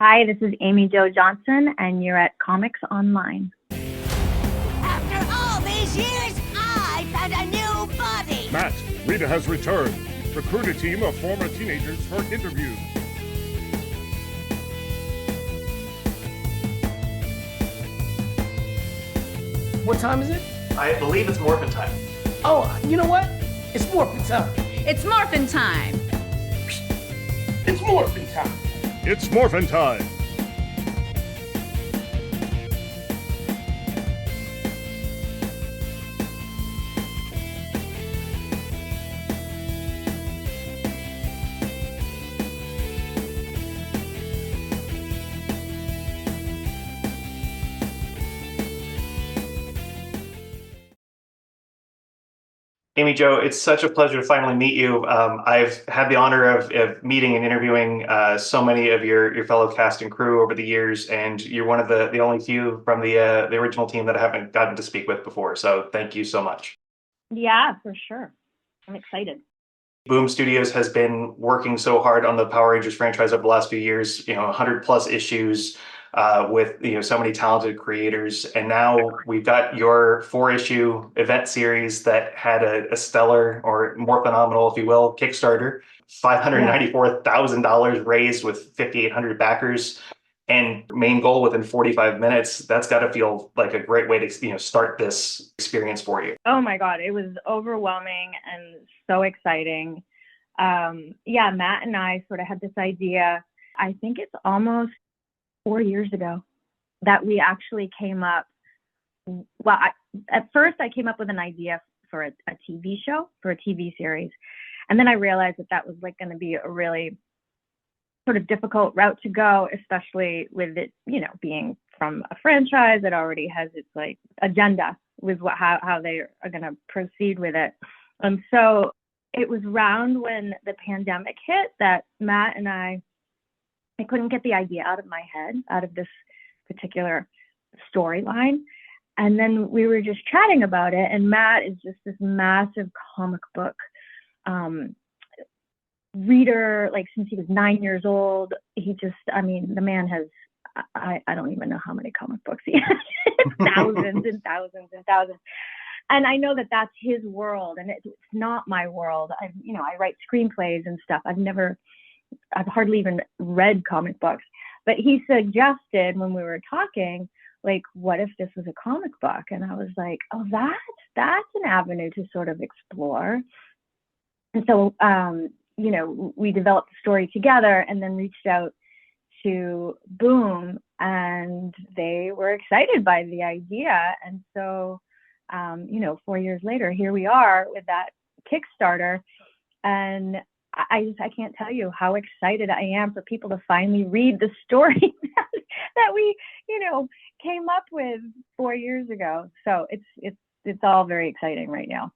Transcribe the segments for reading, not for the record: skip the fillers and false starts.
Hi, this is Amy Jo Johnson, and you're at Comics Online. After all these years, I found a new body. Matt, Rita has returned. Recruit a team of former teenagers for interviews. What time is it? I believe it's morphin time. Oh, you know what? It's morphin time. It's morphin time. It's morphin time. It's morphin time. Amy Jo, it's such a pleasure to finally meet you. I've had the honor of meeting and interviewing so many of your fellow cast and crew over the years, and you're one of the only few from the original team that I haven't gotten to speak with before. So thank you so much. Yeah, for sure. I'm excited. Boom Studios has been working so hard on the Power Rangers franchise over the last few years. 100+ issues with so many talented creators, and now we've got your 4-issue event series that had a stellar, or more phenomenal, if you will, Kickstarter. $594,000 raised with 5,800 backers, and main goal within 45 minutes. That's got to feel like a great way to start this experience for you. Oh my God, it was overwhelming and so exciting. Yeah, Matt and I sort of had this idea, I think it's almost 4 years ago, that we actually came up, at first I came up with an idea for a TV show, for a TV series. And then I realized that was like going to be a really sort of difficult route to go, especially with it, being from a franchise that already has its like agenda with how they are going to proceed with it. And so it was around when the pandemic hit that Matt and I couldn't get the idea out of my head, out of this particular storyline. And then we were just chatting about it. And Matt is just this massive comic book reader, like since he was 9 years old. The man has, I don't even know how many comic books he has, thousands and thousands and thousands. And I know that that's his world, and it's not my world. I write screenplays and stuff. I've hardly even read comic books, but he suggested when we were talking, like, what if this was a comic book? And I was like, oh, that's an avenue to sort of explore. And so, we developed the story together and then reached out to Boom, and they were excited by the idea. And so, 4 years later, here we are with that Kickstarter. And I can't tell you how excited I am for people to finally read the story that we, came up with 4 years ago. So it's all very exciting right now.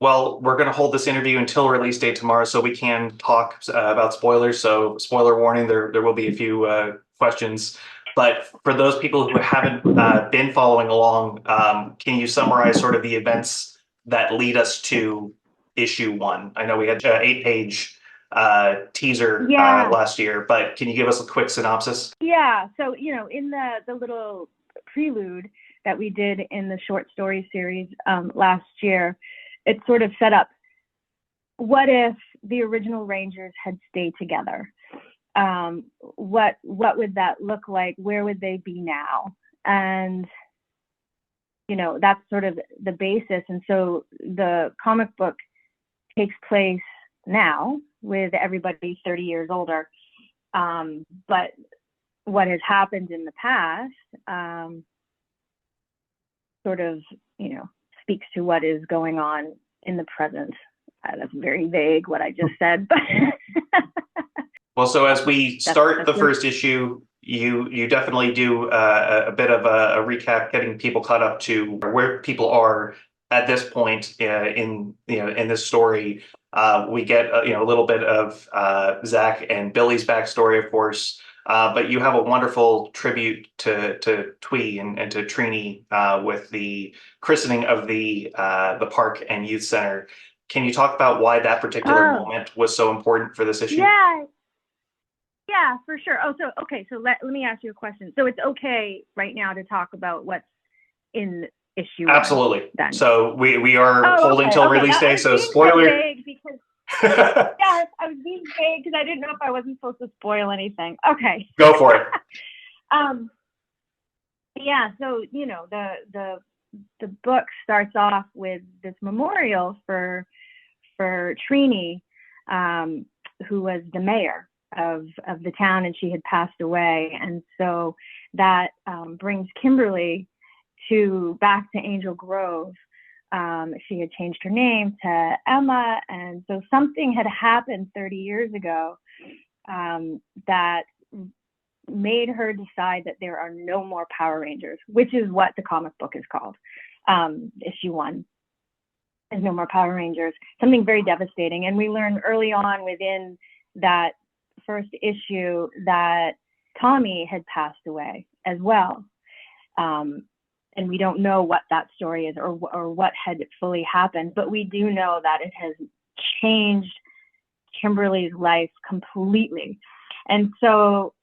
Well, we're going to hold this interview until release date tomorrow, so we can talk about spoilers. So spoiler warning, there will be a few questions. But for those people who haven't been following along, can you summarize sort of the events that lead us to issue 1? I know we had an 8-page teaser last year, but can you give us a quick synopsis? Yeah, so in the little prelude that we did in the short story series last year, it sort of set up, what if the original Rangers had stayed together? What would that look like? Where would they be now? And that's sort of the basis. And so the comic book takes place now with everybody 30 years older. But what has happened in the past sort of, speaks to what is going on in the present. That's very vague what I just said. But well, so as we start the first issue, you definitely do a bit of a recap, getting people caught up to where people are at this point in this story. We get a little bit of Zach and Billy's backstory, of course, but you have a wonderful tribute to Twee and to Trini with the christening of the park and youth center. Can you talk about why that particular moment was so important for this issue? Yeah, Yeah, for sure. Oh, so okay. So let me ask you a question. So it's okay right now to talk about what's in issue 1, Absolutely. then. So we are holding till release day. So I was spoiler. being so vague because yes, I was being vague because I didn't know if I wasn't supposed to spoil anything. Okay. Go for it. Yeah. So the book starts off with this memorial for Trini, who was the mayor of the town, and she had passed away, and so that brings Kimberly back to Angel Grove. She had changed her name to Emma, and so something had happened 30 years ago that made her decide that there are no more Power Rangers, which is what the comic book is called. Issue 1 is No More Power Rangers, something very devastating. And we learn early on within that first issue that Tommy had passed away as well. And we don't know what that story is or what had fully happened, but we do know that it has changed Kimberly's life completely. And so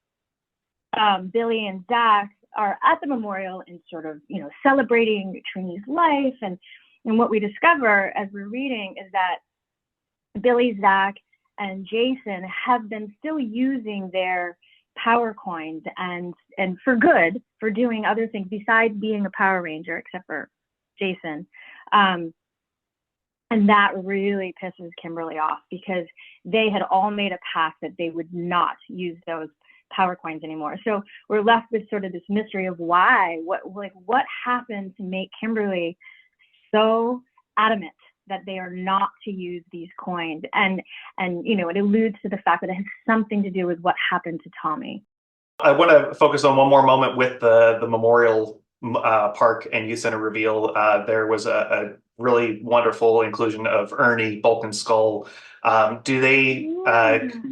Billy and Zach are at the memorial and sort of, celebrating Trini's life. And what we discover as we're reading is that Billy, Zach, and Jason have been still using their power coins and for good, for doing other things besides being a Power Ranger, except for Jason. And that really pisses Kimberly off because they had all made a pact that they would not use those power coins anymore. So we're left with sort of this mystery of why, what happened to make Kimberly so adamant that they are not to use these coins. And it alludes to the fact that it has something to do with what happened to Tommy. I want to focus on one more moment with the memorial park and youth center reveal. There was a really wonderful inclusion of Ernie, Bulk and Skull. Do they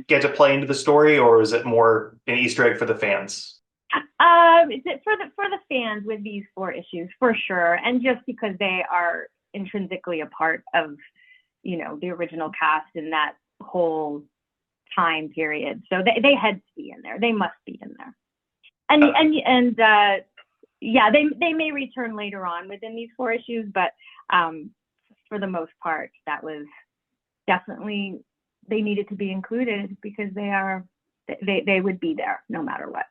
get to play into the story, or is it more an Easter egg for the fans? It's for the fans with these 4 issues for sure, and just because they are intrinsically a part of the original cast in that whole time period, so they had to be in there. They must be in there, and they may return later on within these 4 issues, but for the most part, that was definitely, they needed to be included because they would be there no matter what.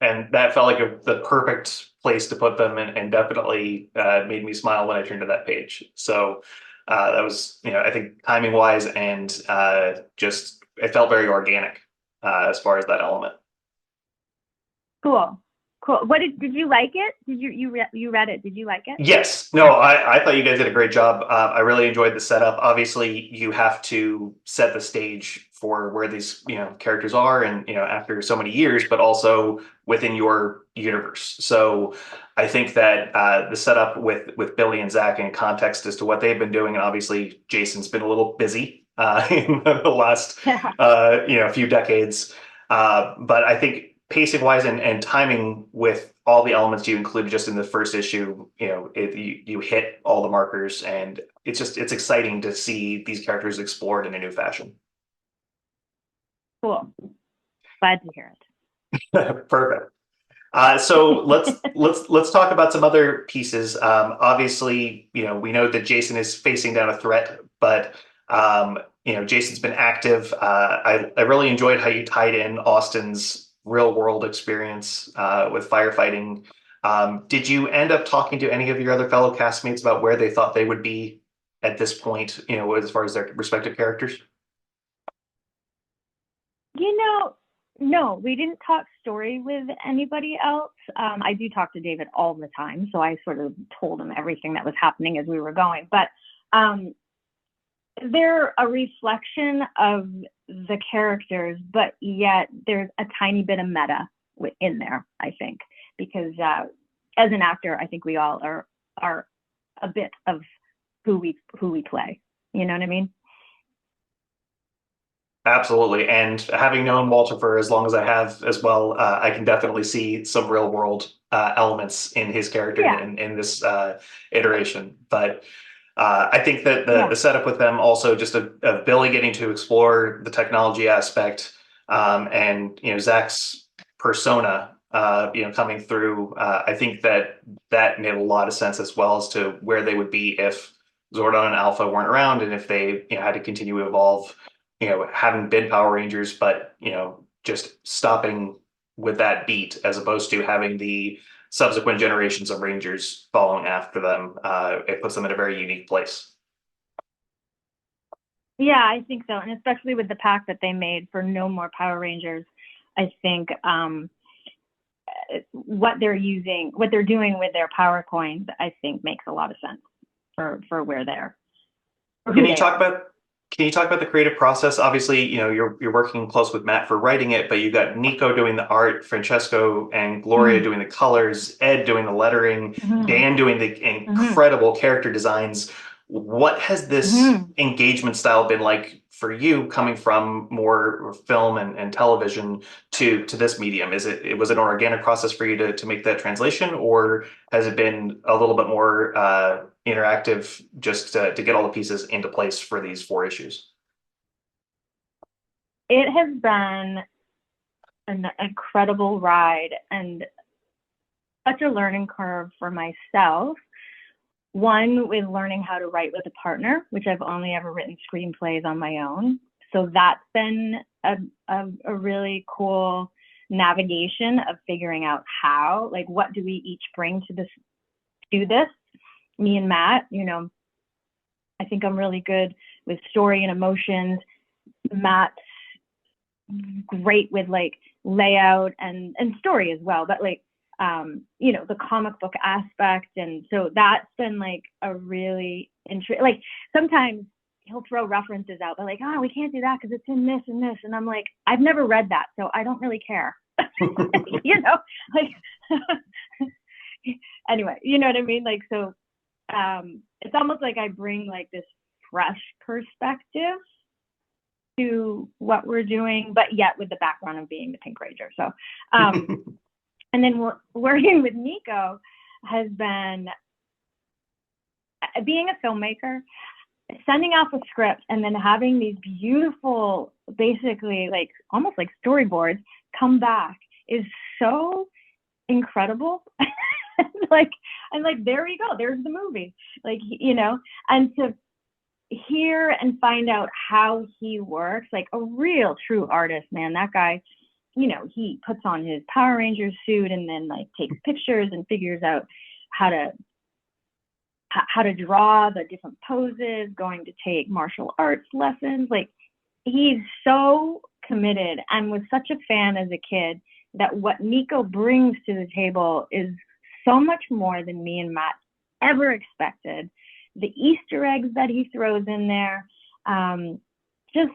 And that felt like the perfect place to put them, and definitely made me smile when I turned to that page. So that was, I think, timing wise, and just it felt very organic as far as that element. Cool. What did you like it? Did you read it? Did you like it? Yes. No, I thought you guys did a great job. I really enjoyed the setup. Obviously, you have to set the stage for where these characters are, and after so many years, but also within your universe. So I think that the setup with Billy and Zach in context as to what they've been doing, and obviously Jason's been a little busy in the last few decades, but I think pacing wise and timing with all the elements you included just in the first issue, you hit all the markers, and it's exciting to see these characters explored in a new fashion. Cool. Glad to hear it. Perfect. So let's talk about some other pieces. Obviously, we know that Jason is facing down a threat, but Jason's been active. I really enjoyed how you tied in Austin's real world experience with firefighting. Did you end up talking to any of your other fellow castmates about where they thought they would be at this point, as far as their respective characters? No, we didn't talk story with anybody else. I do talk to David all the time, so I sort of told him everything that was happening as we were going. But they're a reflection of the characters, but yet there's a tiny bit of meta in there, I think, because as an actor, I think we all are a bit of who we play. You know what I mean? Absolutely. And having known Walter for as long as I have as well, I can definitely see some real world elements in his character in this iteration. But I think that the setup with them also just of Billy getting to explore the technology aspect, And Zach's persona, coming through. I think that made a lot of sense as well as to where they would be if Zordon and Alpha weren't around, and if they had to continue to evolve, having been Power Rangers, but just stopping with that beat as opposed to having the subsequent generations of Rangers following after them. It puts them in a very unique place. Yeah, I think so. And especially with the pact that they made for no more Power Rangers, I think what they're doing with their power coins, I think makes a lot of sense for where they're. Can you talk about the creative process? Obviously, you're working close with Matt for writing it, but you got Nico doing the art, Francesco and Gloria doing the colors, Ed doing the lettering, Dan doing the incredible character designs. What has this engagement style been like for you, coming from more film and television to this medium? Was it an organic process for you to make that translation, or has it been a little bit more interactive just to get all the pieces into place for these 4 issues? It has been an incredible ride and such a learning curve for myself. One, with learning how to write with a partner, which I've only ever written screenplays on my own. So that's been a really cool navigation of figuring out how, like, what do we each bring to this, me and Matt. I think I'm really good with story and emotions. Matt's great with like layout and story as well, but like the comic book aspect. And so that's been like a really like sometimes he'll throw references out, but like, oh, we can't do that because it's in this and this. And I'm like, I've never read that, so I don't really care. Like anyway, you know what I mean? Like, so it's almost like I bring like this fresh perspective to what we're doing, but yet with the background of being the Pink Ranger. So and then working with Nico has been being a filmmaker, sending off a script, and then having these beautiful, basically like almost like storyboards come back is so incredible. And like, there you go, there's the movie. Like, and to hear and find out how he works, like a real true artist, man. That guy, he puts on his Power Rangers suit and then like takes pictures and figures out how to draw the different poses, going to take martial arts lessons. Like, he's so committed, and was such a fan as a kid that what Nico brings to the table is so much more than me and Matt ever expected. The Easter eggs that he throws in there, just,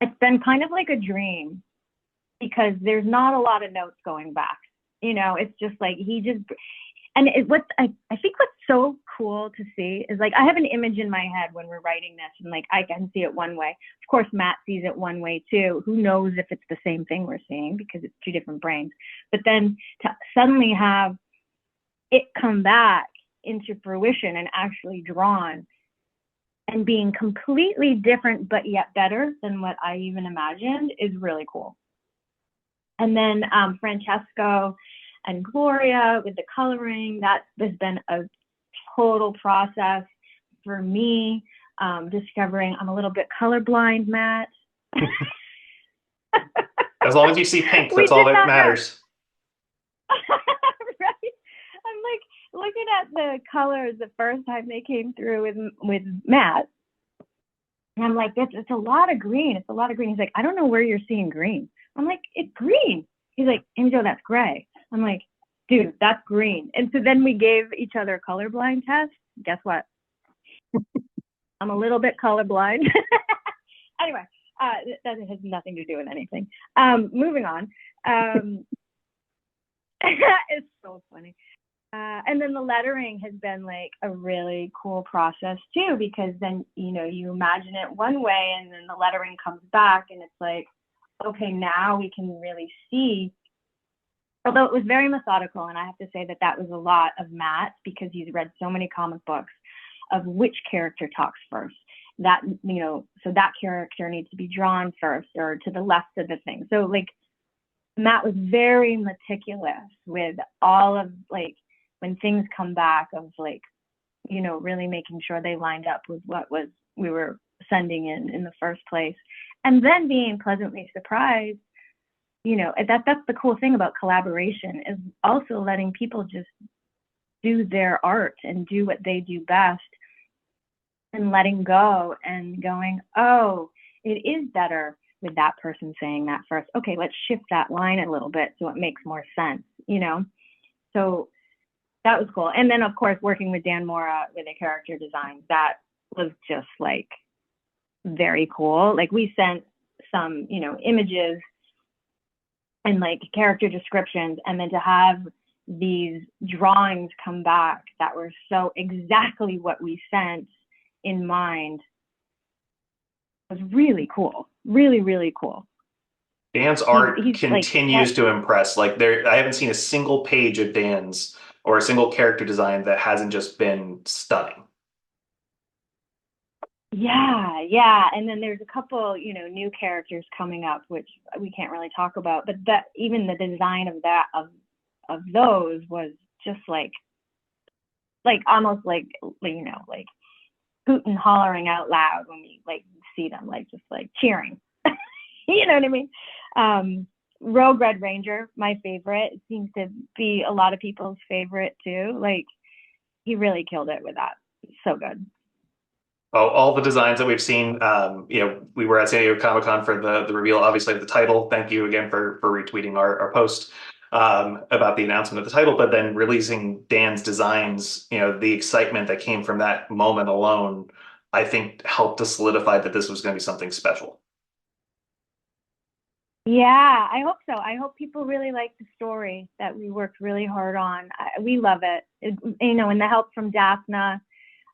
it's been kind of like a dream, because there's not a lot of notes going back. It's just like and I think what's so cool to see is, like, I have an image in my head when we're writing this, and like I can see it one way. Of course, Matt sees it one way too. Who knows if it's the same thing we're seeing, because it's 2 different brains. But then to suddenly have it come back into fruition and actually drawn and being completely different, but yet better than what I even imagined, is really cool. And then Francesco and Gloria with the coloring, that has been a total process for me, discovering I'm a little bit colorblind, Matt. As long as you see pink, that's all that matters. Right? I'm like looking at the colors the first time they came through with Matt, and I'm like, it's a lot of green. It's a lot of green. He's like, I don't know where you're seeing green. I'm like, it's green. He's like, Angel, that's gray. I'm like, dude, that's green. And so then we gave each other a colorblind test. Guess what? I'm a little bit colorblind. Anyway, that has nothing to do with anything. Moving on. It's so funny. And then the lettering has been like a really cool process too, because then, you imagine it one way and then the lettering comes back and it's like, okay, now we can really see. Although it was very methodical, and I have to say that was a lot of Matt, because he's read so many comic books, of which character talks first. that, so that character needs to be drawn first or to the left of the thing. So like Matt was very meticulous with all of like, when things come back of like, really making sure they lined up with what we were sending in the first place. And then being pleasantly surprised, that's the cool thing about collaboration, is also letting people just do their art and do what they do best, and letting go and going, oh, it is better with that person saying that first. Okay, let's shift that line a little bit so it makes more sense, So that was cool. And then, of course, working with Dan Mora with the character design, that was just like very cool. Like we sent some, images and like character descriptions, and then to have these drawings come back that were so exactly what we sent in mind was really cool. Really, really cool. Dan's art continues to impress. Like I haven't seen a single page of Dan's or a single character design that hasn't just been stunning. Yeah. And then there's a couple, new characters coming up, which we can't really talk about, but that even the design of those was just like almost like hoot and hollering out loud when we like see them, like just like cheering. You know what I mean? Rogue Red Ranger, my favorite. It seems to be a lot of people's favorite too. Like he really killed it with that. So good. Oh, all the designs that we've seen, we were at San Diego Comic-Con for the reveal, obviously, of the title. Thank you again for retweeting our post about the announcement of the title, but then releasing Dan's designs, the excitement that came from that moment alone, I think helped to solidify that this was going to be something special. Yeah, I hope so. I hope people really like the story that we worked really hard on. We love it. And the help from Daphna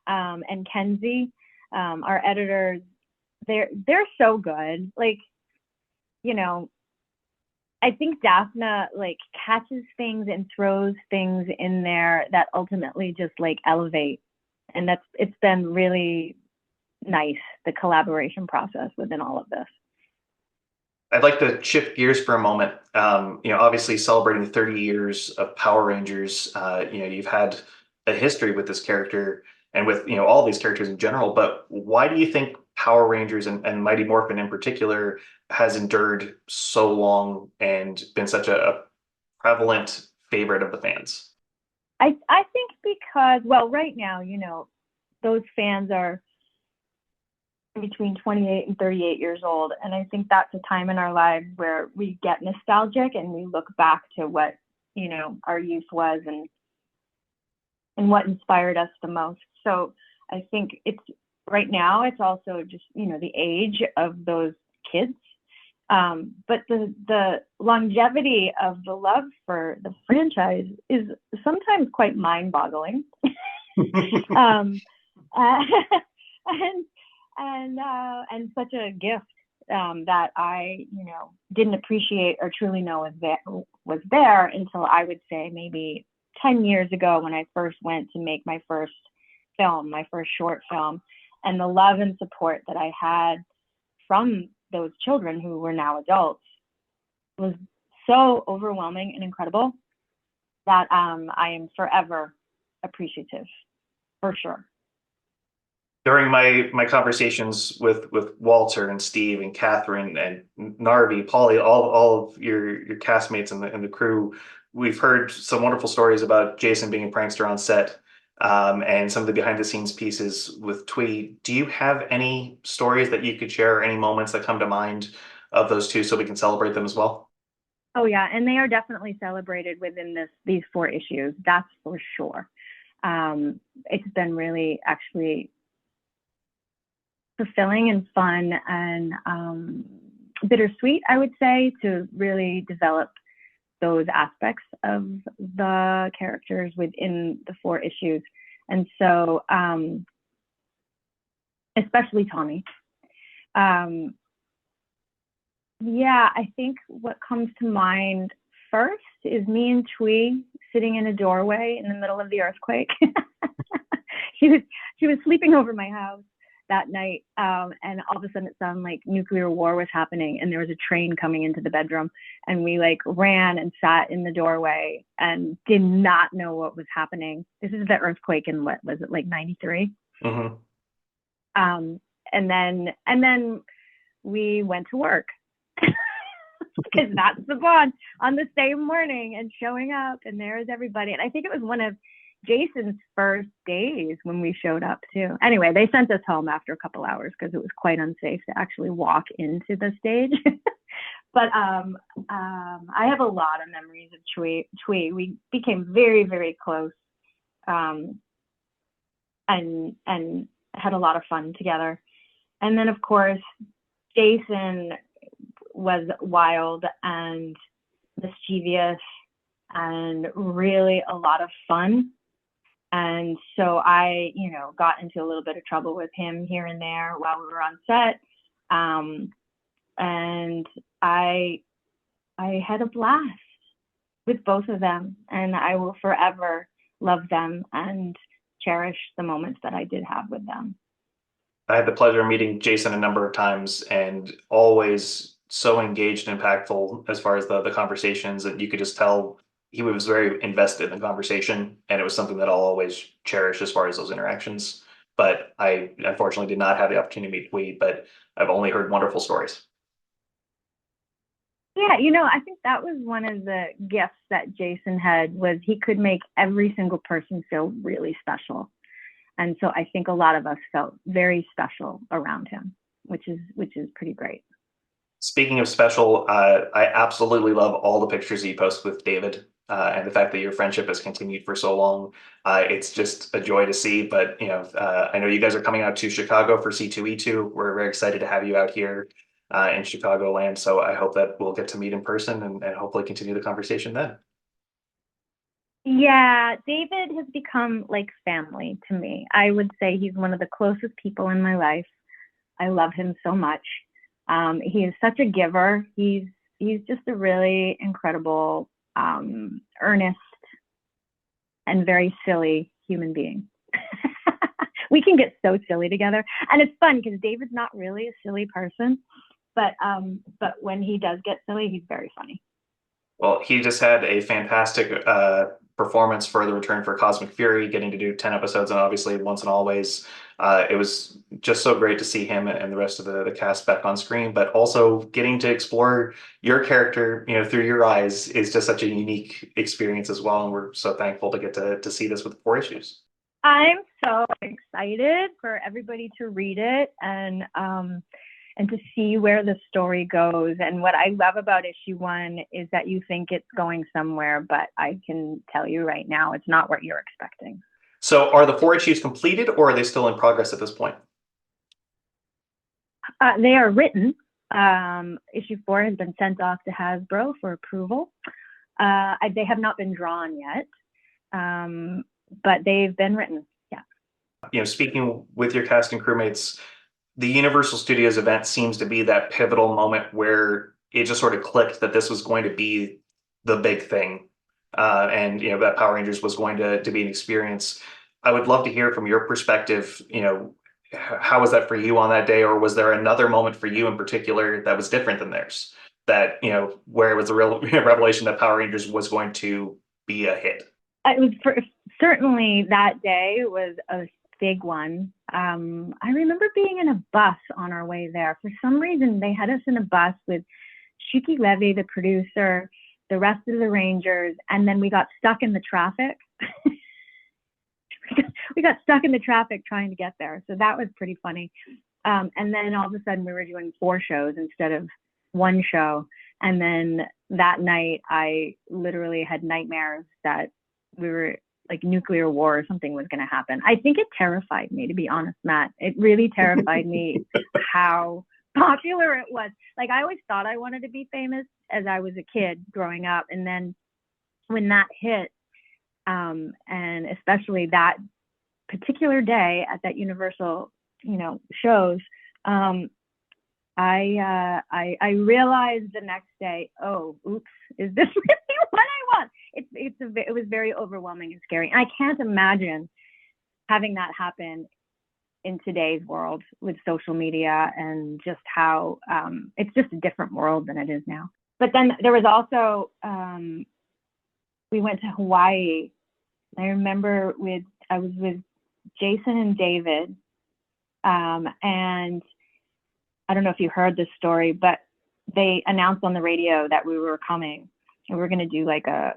and Kenzie, our editors, they're so good. Like, I think Daphna like catches things and throws things in there that ultimately just like elevate. And it's been really nice, the collaboration process within all of this. I'd like to shift gears for a moment. Obviously celebrating 30 years of Power Rangers, you've had a history with this character and with, all these characters in general, but why do you think Power Rangers and Mighty Morphin in particular has endured so long and been such a prevalent favorite of the fans? I think because, well, right now, those fans are between 28 and 38 years old. And I think that's a time in our lives where we get nostalgic and we look back to what, our youth was and what inspired us the most. So I think right now it's also just, the age of those kids. But the longevity of the love for the franchise is sometimes quite mind-boggling. And such a gift that I, didn't appreciate or truly know was there until I would say maybe 10 years ago when I first went to make my first film, my first short film, and the love and support that I had from those children who were now adults was so overwhelming and incredible that I am forever appreciative, for sure. During my conversations with Walter and Steve and Catherine and Narvi, Polly, all of your castmates and the crew, we've heard some wonderful stories about Jason being a prankster on set, and some of the behind the scenes pieces with Twee. Do you have any stories that you could share, or any moments that come to mind of those two, so we can celebrate them as well? Oh yeah, and they are definitely celebrated within these 4 issues. That's for sure. It's been really actually fulfilling and fun and bittersweet, I would say, to really develop those aspects of the characters within the 4 issues. And so, especially Tommy. Yeah, I think what comes to mind first is me and Twee sitting in a doorway in the middle of the earthquake. She was sleeping over my house, that night. And all of a sudden it sounded like nuclear war was happening, and there was a train coming into the bedroom, and we like ran and sat in the doorway and did not know what was happening. This is the earthquake in, what was it, like 93? Mm-hmm. And then we went to work because that's the bond, on the same morning, and showing up, and there's everybody. And I think it was one of Jason's first days when we showed up too. Anyway, they sent us home after a couple hours because it was quite unsafe to actually walk into the stage. But I have a lot of memories of Twee. We became very, very close, and had a lot of fun together. And then, of course, Jason was wild and mischievous and really a lot of fun. And so I, got into a little bit of trouble with him here and there while we were on set. And I had a blast with both of them, and I will forever love them and cherish the moments that I did have with them. I had the pleasure of meeting Jason a number of times, and always so engaged and impactful as far as the conversations, that you could just tell he was very invested in the conversation, and it was something that I'll always cherish as far as those interactions. But I unfortunately did not have the opportunity to meet Weed, but I've only heard wonderful stories. Yeah, I think that was one of the gifts that Jason had, was he could make every single person feel really special. And so I think a lot of us felt very special around him, which is pretty great. Speaking of special, I absolutely love all the pictures you post with David, and the fact that your friendship has continued for so long. It's just a joy to see. But I know you guys are coming out to Chicago for C2E2. We're very excited to have you out here in Chicagoland. So I hope that we'll get to meet in person and hopefully continue the conversation then. Yeah, David has become like family to me. I would say he's one of the closest people in my life. I love him so much. He is such a giver. He's just a really incredible, earnest, and very silly human being. We can get so silly together, and it's fun because David's not really a silly person, but when he does get silly, he's very funny. Well, he just had a fantastic performance for the return for Cosmic Fury, getting to do 10 episodes, and obviously Once and Always. It was just so great to see him and the rest of the cast back on screen, but also getting to explore your character, through your eyes is just such a unique experience as well. And we're so thankful to get to see this with 4 issues. I'm so excited for everybody to read it and to see where the story goes. And what I love about issue 1 is that you think it's going somewhere, but I can tell you right now, it's not what you're expecting. So are the 4 issues completed, or are they still in progress at this point? They are written. Issue 4 has been sent off to Hasbro for approval. They have not been drawn yet, but they've been written. Yeah. Speaking with your cast and crewmates, the Universal Studios event seems to be that pivotal moment where it just sort of clicked that this was going to be the big thing. And that Power Rangers was going to be an experience. I would love to hear from your perspective, how was that for you on that day? Or was there another moment for you in particular that was different than theirs? That, where it was a real revelation that Power Rangers was going to be a hit? It was certainly that day was a big one. I remember being in a bus on our way there. For some reason, they had us in a bus with Shuki Levy, the producer, the rest of the Rangers, and then we got stuck in the traffic. We got stuck in the traffic trying to get there. So that was pretty funny. And then all of a sudden we were doing 4 shows instead of 1 show. And then that night I literally had nightmares that we were like nuclear war or something was going to happen. I think it terrified me, to be honest, Matt. It really terrified me how popular it was. Like, I always thought I wanted to be famous as I was a kid growing up. And then when that hit, and especially that particular day at that Universal, shows, I realized the next day, oh, oops, is this really what I want? It was very overwhelming and scary. And I can't imagine having that happen in today's world with social media and just how it's just a different world than it is now. But then there was also, we went to Hawaii. I remember I was with Jason and David, and I don't know if you heard this story, but they announced on the radio that we were coming and we were going to do like a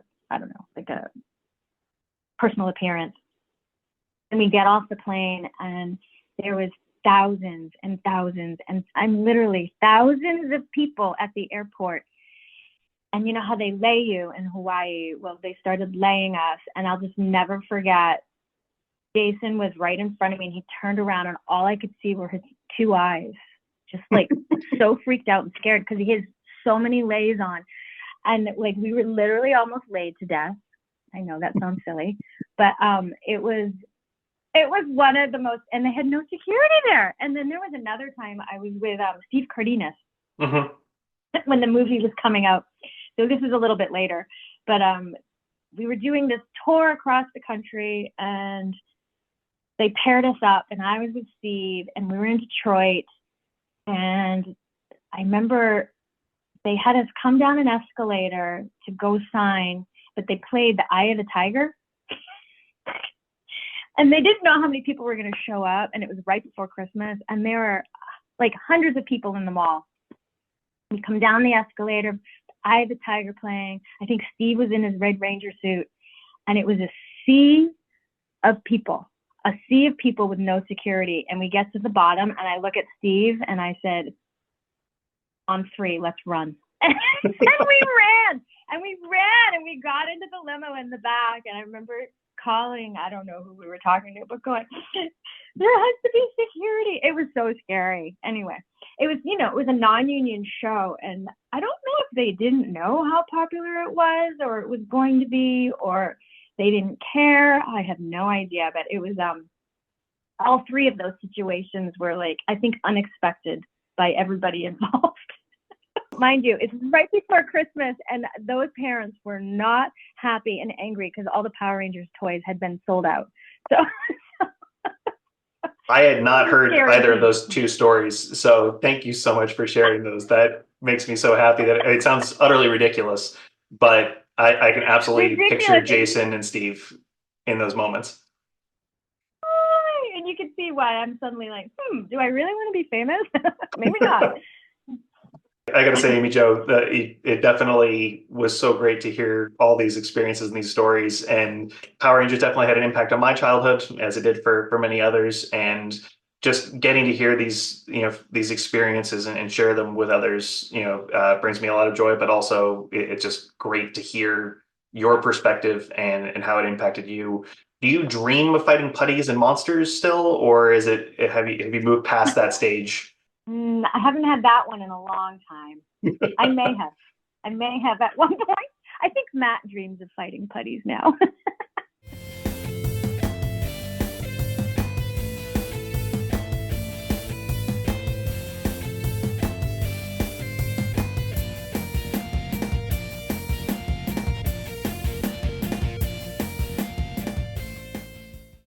personal appearance. And we get off the plane and there was thousands and thousands, and I'm literally thousands of people at the airport. And you know how they lay you in Hawaii? Well, they started laying us, and I'll just never forget. Jason was right in front of me and he turned around and all I could see were his two eyes, just like so freaked out and scared because he has so many lays on. And like we were literally almost laid to death. I know that sounds silly, but it was one of the most, and they had no security there. And then there was another time I was with Steve Cardenas when the movie was coming out. So this is a little bit later, but we were doing this tour across the country and they paired us up and I was with Steve and we were in Detroit. And I remember they had us come down an escalator to go sign, but they played The Eye of the Tiger. And they didn't know how many people were going to show up. And it was right before Christmas. And there were like hundreds of people in the mall. We come down the escalator, Eye of the Tiger playing. I think Steve was in his Red Ranger suit. And it was a sea of people with no security. And we get to the bottom and I look at Steve and I said, on 3, let's run. And we ran and we got into the limo in the back. And I remember calling, I don't know who we were talking to, but going, there has to be security. It was so scary. Anyway, it was a non-union show. And I don't know if they didn't know how popular it was or it was going to be, or they didn't care. I have no idea, but it was, all 3 of those situations were like, I think unexpected by everybody involved. Mind you, it's right before Christmas, and those parents were not happy and angry because all the Power Rangers toys had been sold out. So I had not heard either of those 2 stories. So thank you so much for sharing those. That makes me so happy. That it sounds utterly ridiculous, but I can absolutely picture Jason and Steve in those moments. And you can see why I'm suddenly like, do I really want to be famous? Maybe not. I got to say, Amy Jo, it definitely was so great to hear all these experiences and these stories. And Power Rangers definitely had an impact on my childhood, as it did for many others. And just getting to hear these experiences and share them with others, brings me a lot of joy. But also, it's just great to hear your perspective and how it impacted you. Do you dream of fighting putties and monsters still, or have you moved past that stage? I haven't had that one in a long time. I may have at one point. I think Matt dreams of fighting putties now.